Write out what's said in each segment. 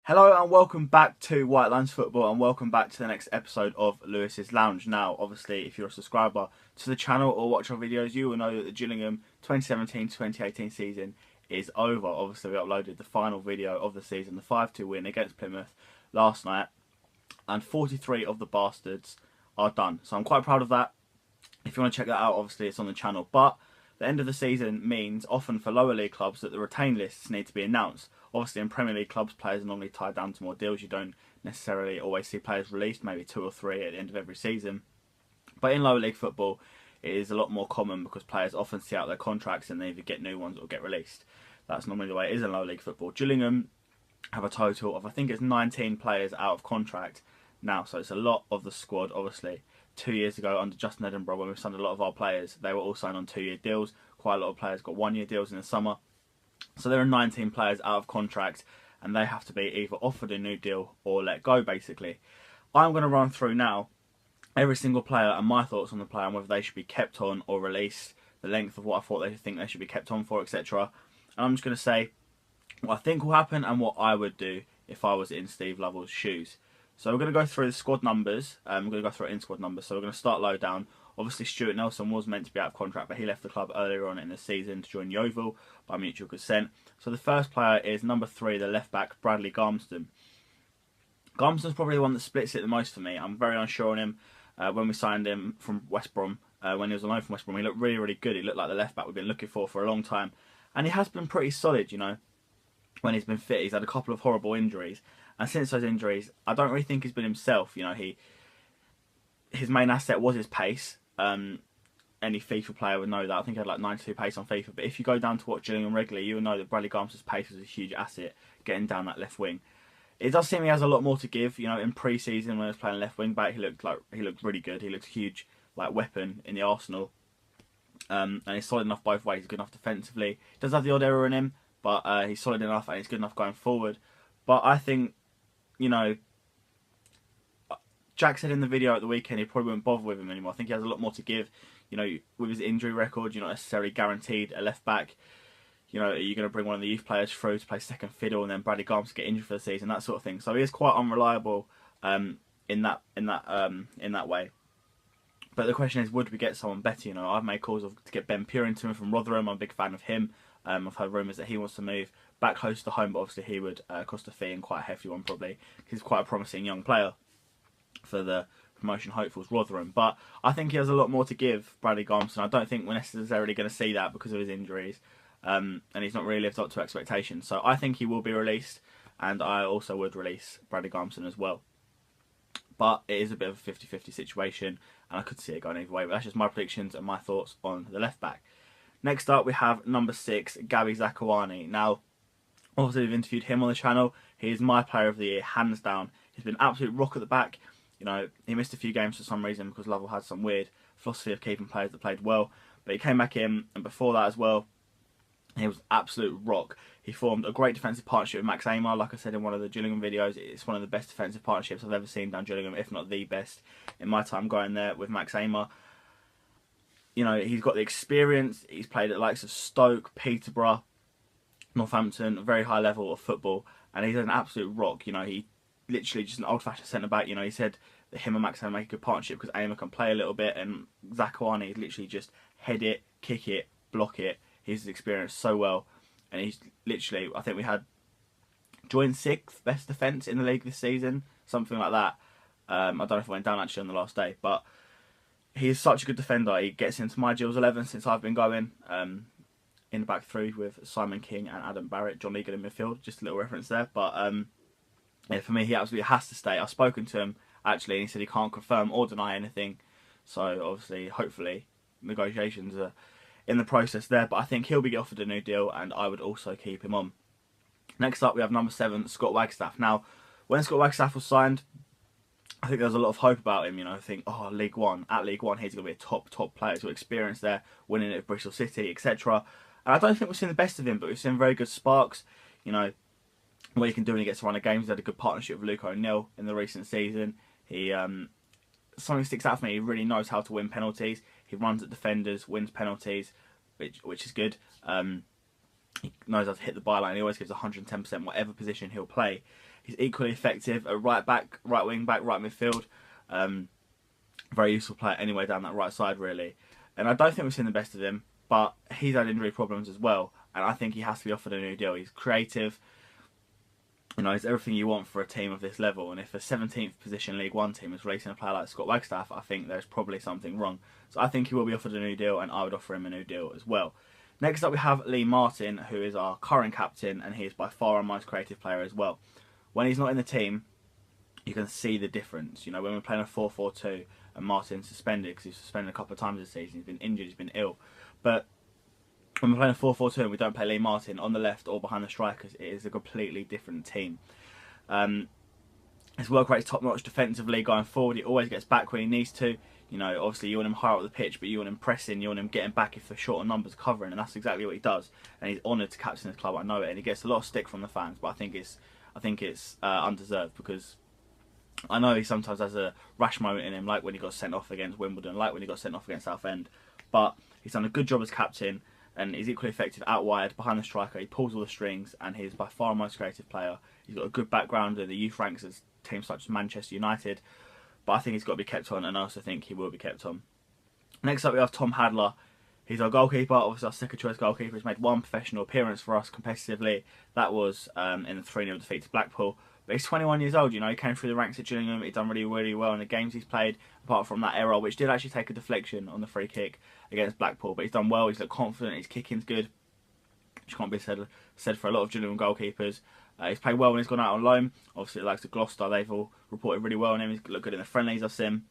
Hello and welcome back to WhiteLinesFootball and welcome back to the next episode of Lewis's Lounge. Now, obviously, if you're a subscriber to the channel or watch our videos, you will know that the Gillingham 2017-2018 season is over. Obviously, we uploaded the final video of the season, the 5-2 win against Plymouth last night, and 43 of the bastards are done. So I'm quite proud of that. If you want to check that out, obviously, it's on the channel. But the end of the season means, often for lower league clubs, that the retain lists need to be announced. Obviously, in Premier League clubs, players are normally tied down to more deals. You don't necessarily always see players released, maybe 2 or 3 at the end of every season. But in lower league football, it is a lot more common because players often see out their contracts and they either get new ones or get released. That's normally the way it is in lower league football. Gillingham have a total of, I think it's 19 players out of contract now, so it's a lot of the squad. Obviously, 2 years ago under Justin Edinburgh, when we signed a lot of our players, they were all signed on 2-year deals. Quite a lot of players got 1-year deals in the summer. So there are 19 players out of contract and they have to be either offered a new deal or let go, basically. I'm going to run through now every single player and my thoughts on the player and whether they should be kept on or released, the length of what I thought they think they should be kept on for, etc. And I'm just going to say what I think will happen and what I would do if I was in Steve Lovell's shoes. So we're going to go through the squad numbers. We're going to go through in-squad numbers. So we're going to start low down. Obviously, Stuart Nelson was meant to be out of contract, but he left the club earlier on in the season to join Yeovil by mutual consent. So the first player is number 3, the left-back, Bradley Garmston. Garmston's probably the one that splits it the most for me. I'm very unsure on him. When we signed him from West Brom, when he was on loan from West Brom, he looked really, really good. He looked like the left-back we've been looking for a long time. And he has been pretty solid, you know, when he's been fit. He's had a couple of horrible injuries. And since those injuries, I don't really think he's been himself. You know, his main asset was his pace. Any FIFA player would know that. I think he had like 92 pace on FIFA. But if you go down to watch Gillingham regularly, you will know that Bradley Garmston's pace was a huge asset getting down that left wing. It does seem he has a lot more to give. You know, in pre-season when he was playing left wing back, he looked really good. He looked a huge like weapon in the Arsenal. And he's solid enough both ways. He's good enough defensively. He does have the odd error in him, but he's solid enough and he's good enough going forward. But I think, you know, Jack said in the video at the weekend he probably won't bother with him anymore. I think he has a lot more to give. You know, with his injury record, you're not necessarily guaranteed a left back. You know, are you going to bring one of the youth players through to play second fiddle and then Bradley Garmston get injured for the season, that sort of thing. So he is quite unreliable in that way. But the question is, would we get someone better? You know, I've made calls to get Ben Purinton from Rotherham. I'm a big fan of him. I've heard rumours that he wants to move back close to home, but obviously he would cost a fee and quite a hefty one probably. He's quite a promising young player for the promotion hopefuls Rotherham. But I think he has a lot more to give, Bradley Garmston. I don't think we're necessarily going to see that because of his injuries. And he's not really lived up to expectations. So I think he will be released, and I also would release Bradley Garmston as well. But it is a bit of a 50-50 situation, and I could see it going either way. But that's just my predictions and my thoughts on the left back. Next up, we have number 6, Gabby Zakuani. Now, obviously, we've interviewed him on the channel. He is my player of the year, hands down. He's been absolute rock at the back. You know, he missed a few games for some reason because Lovell had some weird philosophy of keeping players that played well. But he came back in, and before that as well, he was absolute rock. He formed a great defensive partnership with Max Amar. Like I said in one of the Gillingham videos, it's one of the best defensive partnerships I've ever seen down Gillingham, if not the best in my time going there with Max Amar. You know, he's got the experience. He's played at the likes of Stoke, Peterborough, Northampton, a very high level of football, and he's an absolute rock. You know, he literally just an old-fashioned centre-back. You know, he said that him and Max Amar make a good partnership because Amar can play a little bit, and Zakuani literally just head it, kick it, block it. He's experienced so well, and he's literally, I think we had joined 6th best defence in the league this season, something like that. I don't know if it went down actually on the last day, but he's such a good defender. He gets into my Gills 11 since I've been going. In the back 3 with Simon King and Adam Barrett, John Egan in midfield, just a little reference there. But yeah, for me, he absolutely has to stay. I've spoken to him actually, and he said he can't confirm or deny anything. So obviously, hopefully, negotiations are in the process there, but I think he'll be offered a new deal, and I would also keep him on. Next up, we have number 7, Scott Wagstaff. Now, when Scott Wagstaff was signed, I think there was a lot of hope about him. You know, I think, oh, League One, he's going to be a top player. He's got experience there, winning it at Bristol City, etc. And I don't think we've seen the best of him, but we've seen very good sparks. You know, what he can do when he gets to run a game. He's had a good partnership with Luke O'Neill in the recent season. He something sticks out for me. He really knows how to win penalties. He runs at defenders, wins penalties, which is good. He knows how to hit the byline. He always gives 110% whatever position he'll play. He's equally effective at right back, right wing back, right midfield. Very useful player anyway down that right side, really. And I don't think we've seen the best of him, but he's had injury problems as well. And I think he has to be offered a new deal. He's creative. You know, he's everything you want for a team of this level. And if a 17th position League One team is releasing a player like Scott Wagstaff, I think there's probably something wrong. So I think he will be offered a new deal, and I would offer him a new deal as well. Next up, we have Lee Martin, who is our current captain, and he is by far our most creative player as well. When he's not in the team, you can see the difference. You know, when we're playing a 4-4-2 and Martin's suspended, because he's suspended a couple of times this season, he's been injured, he's been ill. But when we're playing a 4-4-2 and we don't play Lee Martin on the left or behind the strikers, it is a completely different team. His work rate is top-notch defensively going forward. He always gets back when he needs to. You know, obviously you want him higher up the pitch, but you want him pressing, you want him getting back if the shorter numbers covering, and that's exactly what he does. And he's honoured to captain his club, I know it, and he gets a lot of stick from the fans, but I think it's undeserved, because I know he sometimes has a rash moment in him, like when he got sent off against Wimbledon, like when he got sent off against Southend. But he's done a good job as captain, and he's equally effective out wide, behind the striker. He pulls all the strings, and he's by far our most creative player. He's got a good background in the youth ranks as teams such as Manchester United. But I think he's got to be kept on, and I also think he will be kept on. Next up, we have Tom Hadler. He's our goalkeeper, obviously our second choice goalkeeper. He's made one professional appearance for us competitively. That was in the 3-0 defeat to Blackpool. But he's 21 years old, you know, he came through the ranks at Gillingham. He's done really, really well in the games he's played, apart from that error, which did actually take a deflection on the free kick against Blackpool. But he's done well, he's looked confident, his kicking's good, which can't be said for a lot of Gillingham goalkeepers. He's played well when he's gone out on loan. Obviously, like to Gloucester, they've all reported really well on him. He's looked good in the friendlies I've seen.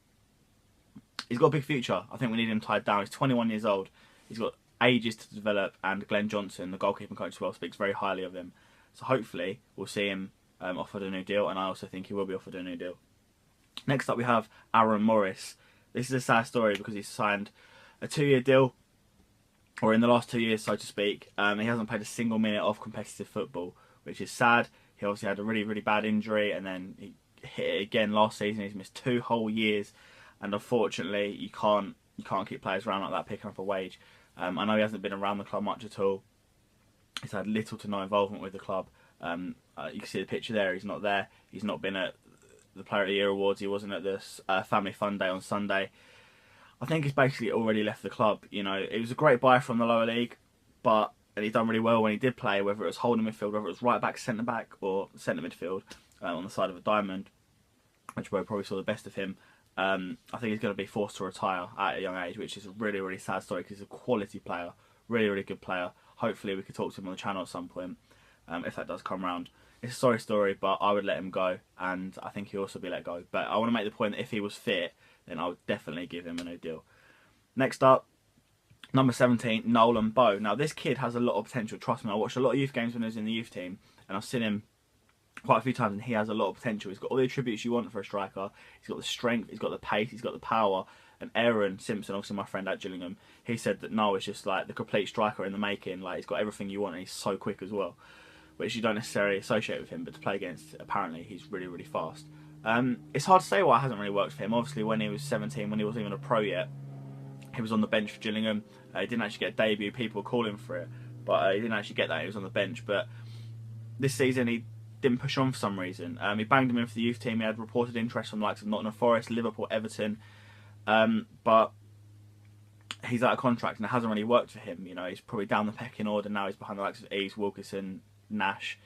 He's got a big future. I think we need him tied down. He's 21 years old. He's got ages to develop, and Glenn Johnson, the goalkeeping coach as well, speaks very highly of him. So hopefully, we'll see him offered a new deal, and I also think he will be offered a new deal. Next up, we have Aaron Morris. This is a sad story because he's signed a 2-year deal, or in the last 2 years, so to speak. He hasn't played a single minute of competitive football, which is sad. He obviously had a really, really bad injury, and then he hit it again last season. He's missed 2 whole years, and unfortunately, you can't keep players around like that picking up a wage. I know he hasn't been around the club much at all. He's had little to no involvement with the club. You can see the picture there. He's not there. He's not been at the Player of the Year Awards. He wasn't at this Family Fun Day on Sunday. I think he's basically already left the club. You know, it was a great buy from the lower league, and he done really well when he did play, whether it was holding midfield, whether it was right back, centre back, or centre midfield on the side of a diamond, which we probably saw the best of him. I think he's going to be forced to retire at a young age, which is a really, really sad story because he's a quality player, really, really good player. Hopefully we could talk to him on the channel at some point, if that does come round. It's a sorry story, but I would let him go, and I think he'll also be let go. But I want to make the point that if he was fit, then I would definitely give him a new deal. Next up, number 17, Nolan Bow. Now, this kid has a lot of potential. Trust me, I watched a lot of youth games when he was in the youth team, and I've seen him quite a few times, and he has a lot of potential. He's got all the attributes you want for a striker. He's got the strength, he's got the pace, he's got the power. And Aaron Simpson, obviously my friend at Gillingham, he said that Noah is just like the complete striker in the making. Like, he's got everything you want, and he's so quick as well, which you don't necessarily associate with him, but to play against, apparently, he's really, really fast. It's hard to say why it hasn't really worked for him. Obviously, when he was 17, when he wasn't even a pro yet, he was on the bench for Gillingham. He didn't actually get a debut. People were calling for it, but he didn't actually get that. He was on the bench. But this season, he didn't push on for some reason. He banged him in for the youth team. He had reported interest from the likes of Nottingham Forest, Liverpool, Everton. But he's out of contract, and it hasn't really worked for him. You know, he's probably down the pecking order now. He's behind the likes of Eves, Wilkinson, Nash,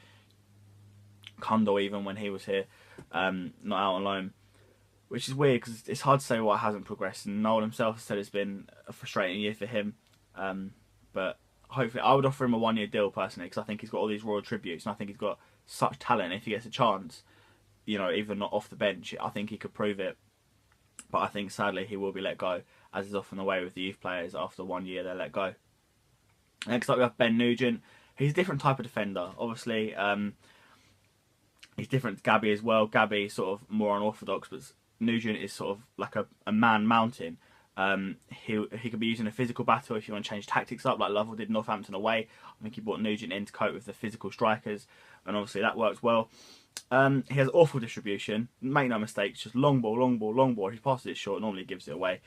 Kundal even when he was here, not out on loan, which is weird because it's hard to say why it hasn't progressed. And Noel himself said it's been a frustrating year for him, but hopefully I would offer him a 1-year deal personally, because I think he's got all these raw attributes, and I think he's got such talent. If he gets a chance, you know, even not off the bench, I think he could prove it. But I think sadly he will be let go, as is often the way with the youth players. After 1 year they're let go. Next up we have Ben Nugent. He's a different type of defender. Obviously, he's different to Gabby as well. Gabby sort of more unorthodox, but Nugent is sort of like a man mountain. He could be using a physical battle if you want to change tactics up, like Lovell did Northampton away. I think he brought Nugent in to cope with the physical strikers, and obviously that works well. He has awful distribution. Make no mistakes, just long ball, long ball, long ball. If he passes it short, normally gives it away.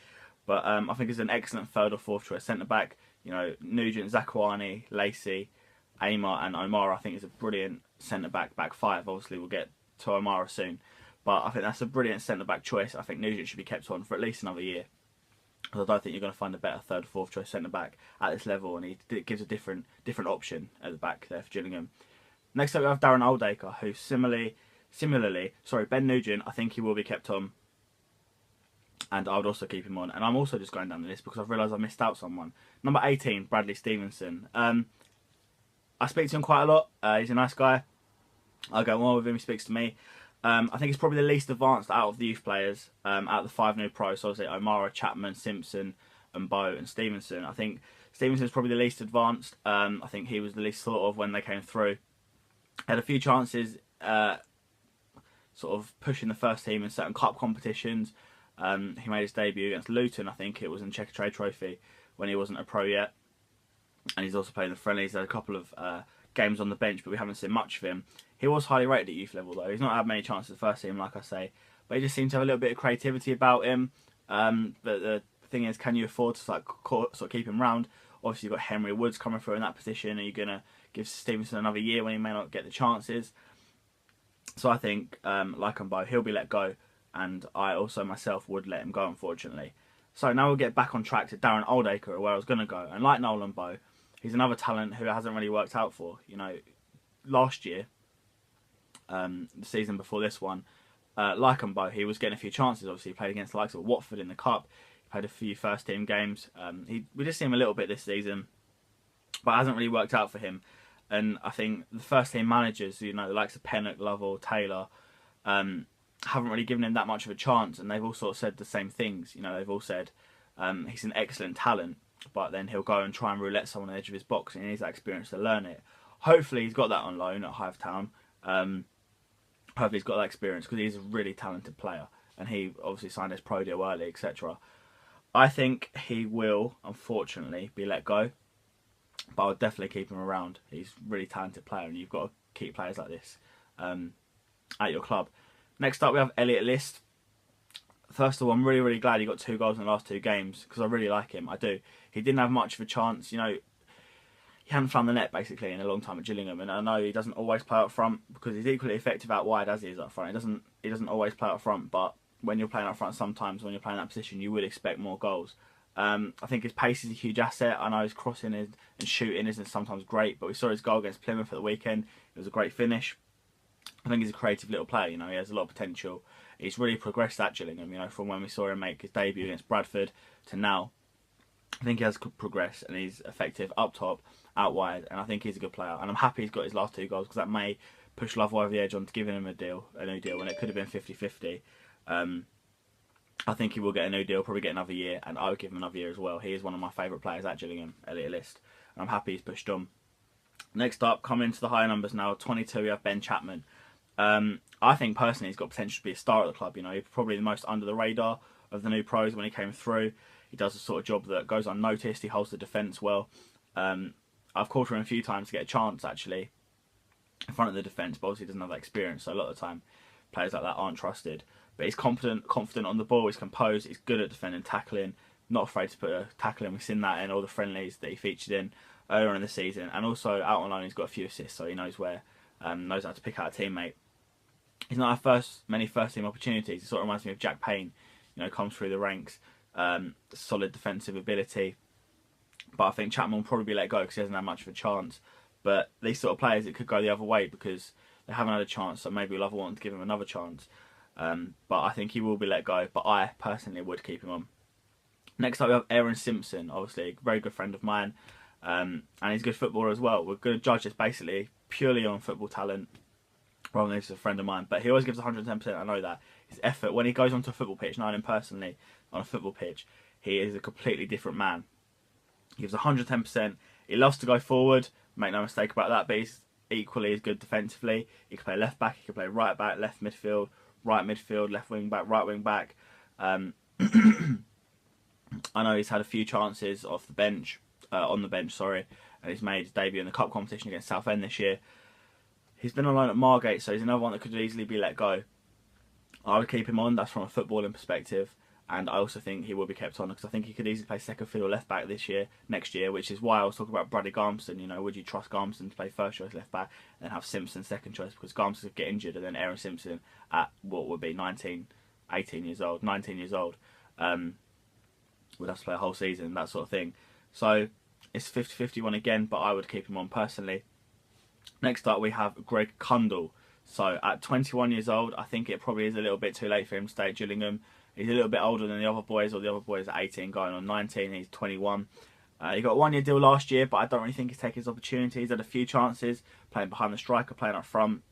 But I think he's an excellent third or fourth choice centre back. You know, Nugent, Zakwani, Lacey, Amar and Omar, I think is a brilliant centre back, back five. Obviously we'll get to O'Mara soon. But I think that's a brilliant centre-back choice. I think Nugent should be kept on for at least another year. Because I don't think you're going to find a better third or fourth choice centre-back at this level. And he gives a different option at the back there for Gillingham. Next up we have Darren Oldacre, who similarly, Ben Nugent, I think he will be kept on. And I would also keep him on. And I'm also just going down the list because I've realised I missed out someone. Number 18, Bradley Stevenson. I speak to him quite a lot. He's a nice guy. I go well with him, he speaks to me. I think he's probably the least advanced out of the youth players, out of the 5 new pros. So obviously O'Mara, Chapman, Simpson, and Bowe and Stevenson. I think Stevenson's probably the least advanced. I think he was the least thought of when they came through. Had a few chances, sort of pushing the first team in certain cup competitions. He made his debut against Luton, I think it was in Checker Trade Trophy, when he wasn't a pro yet. And he's also playing the friendlies. He's had a couple of games on the bench, but we haven't seen much of him. He was highly rated at youth level though. He's not had many chances at the first team, like I say, but he just seems to have a little bit of creativity about him. But the thing is, can you afford to sort of keep him round? Obviously, you've got Henry Woods coming through in that position. Are you going to give Stevenson another year when he may not get the chances? So I think, like on Bowe, he'll be let go, and I also myself would let him go, unfortunately. So now we'll get back on track to Darren Oldacre, where I was going to go. And like Nolan Bowe, he's another talent who hasn't really worked out for. You know, last year, the season before this one, like on Bowe, he was getting a few chances. Obviously, he played against the likes of Watford in the Cup. He played a few first team games. We just see him a little bit this season, but it hasn't really worked out for him. And I think the first team managers, you know, the likes of Pennock, Lovell, Taylor, haven't really given him that much of a chance. And they've all sort of said the same things. You know, they've all said he's an excellent talent, but then he'll go and try and roulette someone on the edge of his box, and he needs that experience to learn it. Hopefully he's got that on loan at Hive Town. Hopefully he's got that experience, because he's a really talented player, and he obviously signed his pro deal early, etc. I think he will, unfortunately, be let go, but I'll definitely keep him around. He's a really talented player, and you've got to keep players like this at your club. Next up we have Elliot List. First of all, I'm really glad he got 2 goals in the last 2 games, because I really like him. I do. He didn't have much of a chance, you know. He hadn't found the net basically in a long time at Gillingham, and I know he doesn't always play up front, because he's equally effective out wide as he is up front. He doesn't always play up front, but when you're playing up front, sometimes when you're playing that position, you would expect more goals. I think his pace is a huge asset. I know his crossing and shooting isn't sometimes great, but we saw his goal against Plymouth at the weekend. It was a great finish. I think he's a creative little player. You know, he has a lot of potential. He's really progressed at Gillingham. You know, from when we saw him make his debut against Bradford to now. I think he has progressed, and he's effective up top, out wide, and I think he's a good player. And I'm happy he's got his last 2 goals, because that may push Lovell over the edge on to giving him a new deal, when it could have been 50-50. I think he will get a new deal, probably get another year, and I would give him another year as well. He is one of my favourite players at Gillingham, Elliot List, and I'm happy he's pushed on. Next up, coming to the higher numbers now, 22, we have Ben Chapman. I think personally he's got potential to be a star at the club. You know, he's probably the most under the radar of the new pros when he came through. He does the sort of job that goes unnoticed. He holds the defence well. I've called for him a few times to get a chance, actually, in front of the defence, but obviously he doesn't have that experience, so a lot of the time players like that aren't trusted. But he's confident on the ball, he's composed, he's good at defending, tackling, not afraid to put a tackle in. We've seen that in all the friendlies that he featured in earlier on in the season, and also out on loan he's got a few assists, so he knows knows how to pick out a teammate. He's not had many first team opportunities. He sort of reminds me of Jack Payne, you know, comes through the ranks, solid defensive ability. But I think Chapman will probably be let go because he hasn't had much of a chance. But these sort of players, it could go the other way because they haven't had a chance, so maybe we'll want to give him another chance. But I think he will be let go, but I personally would keep him on. Next up we have Aaron Simpson, obviously a very good friend of mine, and he's a good footballer as well. We're going to judge this basically purely on football talent, rather than he's a friend of mine. But he always gives 110%, I know that. His effort, when he goes onto a football pitch, knowing him personally on a football pitch, he is a completely different man. He gives 110%. He loves to go forward, make no mistake about that, but he's equally as good defensively. He can play left back, he can play right back, left midfield, right midfield, left wing back, right wing back. I know he's had a few chances off the bench, on the bench, and he's made his debut in the cup competition against Southend this year. He's been on loan at Margate, so he's another one that could easily be let go. I would keep him on, that's from a footballing perspective. And I also think he will be kept on because I think he could easily play second fiddle left back next year, which is why I was talking about Bradley Garmston. You know, would you trust Garmston to play first choice left back and have Simpson second choice, because Garmston could get injured, and then Aaron Simpson at what would be 19 years old would have to play a whole season, that sort of thing. So it's 50-50 one again, but I would keep him on personally. Next up we have Greg Cundall. So at 21 years old, I think it probably is a little bit too late for him to stay at Gillingham. He's a little bit older than the other boys, or the other boys are 18 going on 19, he's 21. He got a 1 year deal last year, but I don't really think he's taken his opportunities. He's had a few chances, playing behind the striker, playing up front.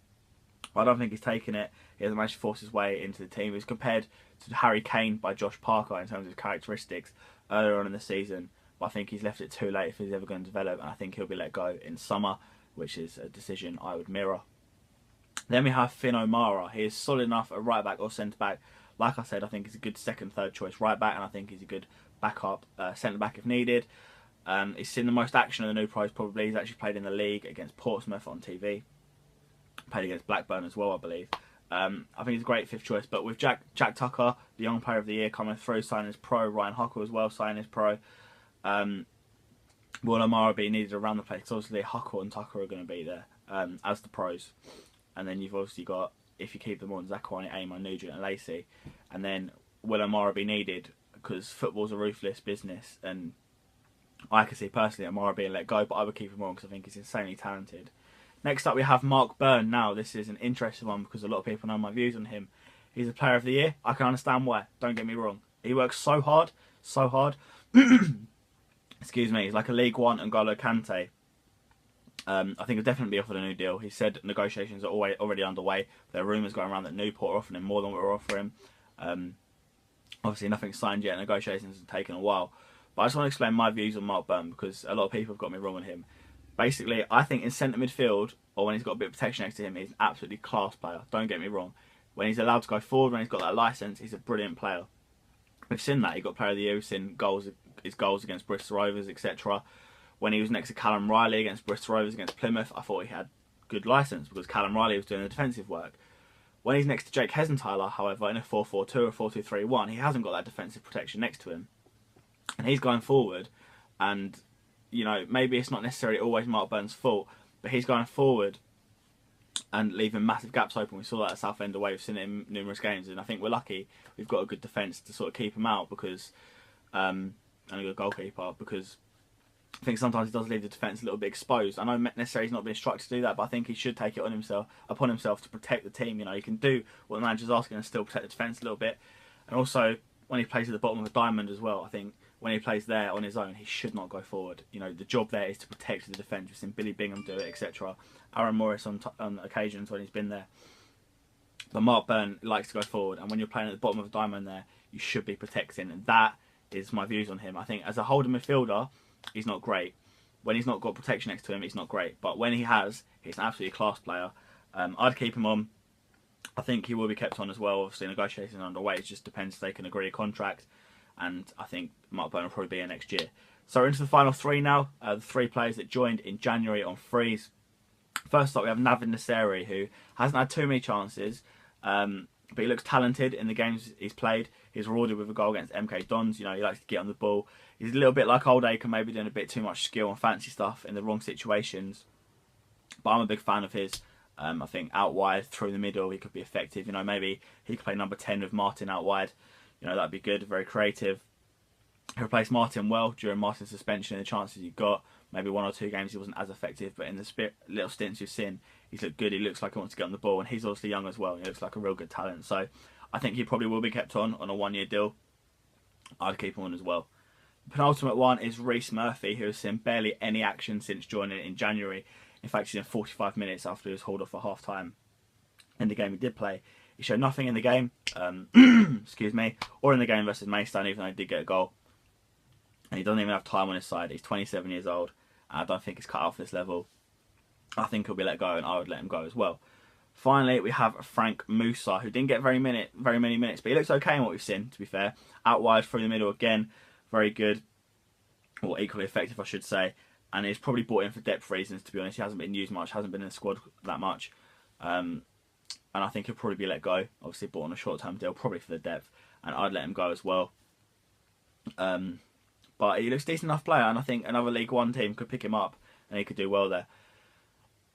But I don't think he's taken it. He hasn't managed to force his way into the team. He was compared to Harry Kane by Josh Parker in terms of characteristics earlier on in the season. But I think he's left it too late if he's ever going to develop, and I think he'll be let go in summer, which is a decision I would mirror. Then we have Finn O'Mara. He is solid enough at right back or centre back. Like I said, I think he's a good second, third choice right back, and I think he's a good backup centre back if needed. He's seen the most action of the new pros probably. He's actually played in the league against Portsmouth on TV. Played against Blackburn as well, I believe. I think he's a great fifth choice. But with Jack Tucker, the young player of the year, coming through, signing as pro, Ryan Huckle as well, signing as pro, will O'Mara be needed around the place? Because obviously Huckle and Tucker are going to be there as the pros. And then you've obviously got, if you keep them on, Zakwani, Amon, Nugent and Lacey. And then will O'Mara be needed? Because football's a ruthless business, and I can see personally O'Mara being let go, but I would keep him on because I think he's insanely talented. Next up we have Mark Byrne. Now this is an interesting one because a lot of people know my views on him. He's a player of the year. I can understand why, don't get me wrong. He works so hard. Excuse me, he's like a League One N'Golo Kante. I think he'll definitely be offered a new deal. He said negotiations are already underway. There are rumours going around that Newport are offering him more than what we're offering him. Obviously nothing's signed yet, negotiations have taken a while. But I just want to explain my views on Mark Byrne because a lot of people have got me wrong on him. Basically, I think in centre midfield, or when he's got a bit of protection next to him, he's an absolutely class player. Don't get me wrong. When he's allowed to go forward, when he's got that licence, he's a brilliant player. We've seen that. He got Player of the Year. We've seen his goals against Bristol Rovers, etc. When he was next to Callum Riley against Bristol Rovers, against Plymouth, I thought he had good licence because Callum Riley was doing the defensive work. When he's next to Jake Hesenthaler, however, in a 4-4-2 or 4-2-3-1, he hasn't got that defensive protection next to him. And he's going forward, and you know, maybe it's not necessarily always Mark Byrne's fault, but he's going forward and leaving massive gaps open. We saw that at Southend away. We've seen it in numerous games, and I think we're lucky we've got a good defence to sort of keep him out because, and a good goalkeeper, because I think sometimes he does leave the defence a little bit exposed. I know necessarily he's not been instructed to do that, but I think he should take it upon himself to protect the team. You know, he can do what the manager's asking and still protect the defence a little bit. And also, when he plays at the bottom of the diamond as well, I think when he plays there on his own, he should not go forward. You know, the job there is to protect the defence. We've seen Billy Bingham do it, etc. Aaron Morris on occasions when he's been there. But Mark Byrne likes to go forward, and when you're playing at the bottom of the diamond there, you should be protecting. And that is my views on him. I think as a holding midfielder, he's not great. When he's not got protection next to him, he's not great. But when he has, he's an absolutely class player. I'd keep him on. I think he will be kept on as well. Obviously, negotiations are underway. It just depends if they can agree a contract. And I think Mark Byrne will probably be here next year. So we're into the final three now. The three players that joined in January on frees. First up, we have Navin Nasseri, who hasn't had too many chances, but he looks talented in the games he's played. He's rewarded with a goal against MK Dons. You know, he likes to get on the ball. He's a little bit like Old Acre, maybe doing a bit too much skill and fancy stuff in the wrong situations. But I'm a big fan of his. I think out wide, through the middle, he could be effective. You know, maybe he could play number 10 with Martin out wide. You know, that'd be good, very creative. He replaced Martin well during Martin's suspension and the chances he got. Maybe 1 or 2 games he wasn't as effective, but in the little stints you've seen, he's looked good. He looks like he wants to get on the ball, and he's obviously young as well. He looks like a real good talent. So I think he probably will be kept on a 1-year deal. I'd keep him on as well. The penultimate one is Reece Murphy, who has seen barely any action since joining in January. In fact, he's in 45 minutes after he was hauled off for half-time in the game he did play. He showed nothing in the game, excuse me, or in the game versus Maidstone, even though he did get a goal. And he doesn't even have time on his side. He's 27 years old, and I don't think he's cut out for this level. I think he'll be let go, and I would let him go as well. Finally, we have Frank Musa, who didn't get very many minutes, but he looks okay in what we've seen, to be fair. Out wide, through the middle again, very good, or equally effective, I should say. And he's probably brought in for depth reasons, to be honest. He hasn't been used much, hasn't been in the squad that much. And I think he'll probably be let go. Obviously bought on a short-term deal, probably for the depth. and I'd let him go as well. But he looks a decent enough player, and I think another League One team could pick him up and he could do well there.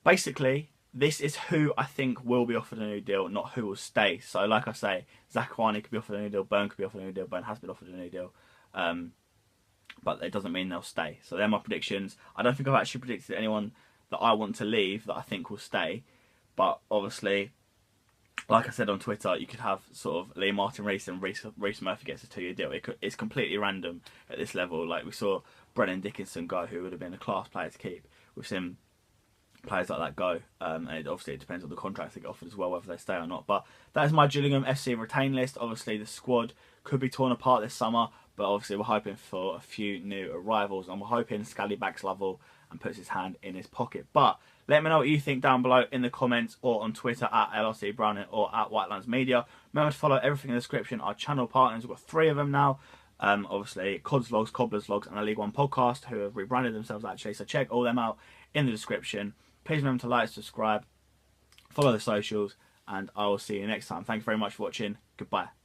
Basically, this is who I think will be offered a new deal, not who will stay. So, like I say, Zakuani could be offered a new deal, Burn could be offered a new deal, Burn has been offered a new deal. But it doesn't mean they'll stay. So they're my predictions. I don't think I've actually predicted anyone that I want to leave that I think will stay. But obviously, like I said on Twitter, you could have sort of Lee Martin Rees and Rees Murphy gets a 2-year deal. It's completely random at this level. Like we saw Brennan Dickinson go, who would have been a class player to keep. We've seen players like that go. And obviously it depends on the contracts they get offered as well, whether they stay or not. But that is my Gillingham FC retain list. Obviously the squad could be torn apart this summer, but obviously we're hoping for a few new arrivals, and we're hoping Scally backs level and puts his hand in his pocket. But let me know what you think down below in the comments or on Twitter at LRC Browning or at White Media. Remember to follow everything in the description. Our channel partners, we've got 3 of them now. Obviously, Cobblers Vlogs, Cobblers Vlogs, and a League One podcast, who have rebranded themselves actually. So check all them out in the description. Please remember to like, subscribe, follow the socials, and I will see you next time. Thank you very much for watching. Goodbye.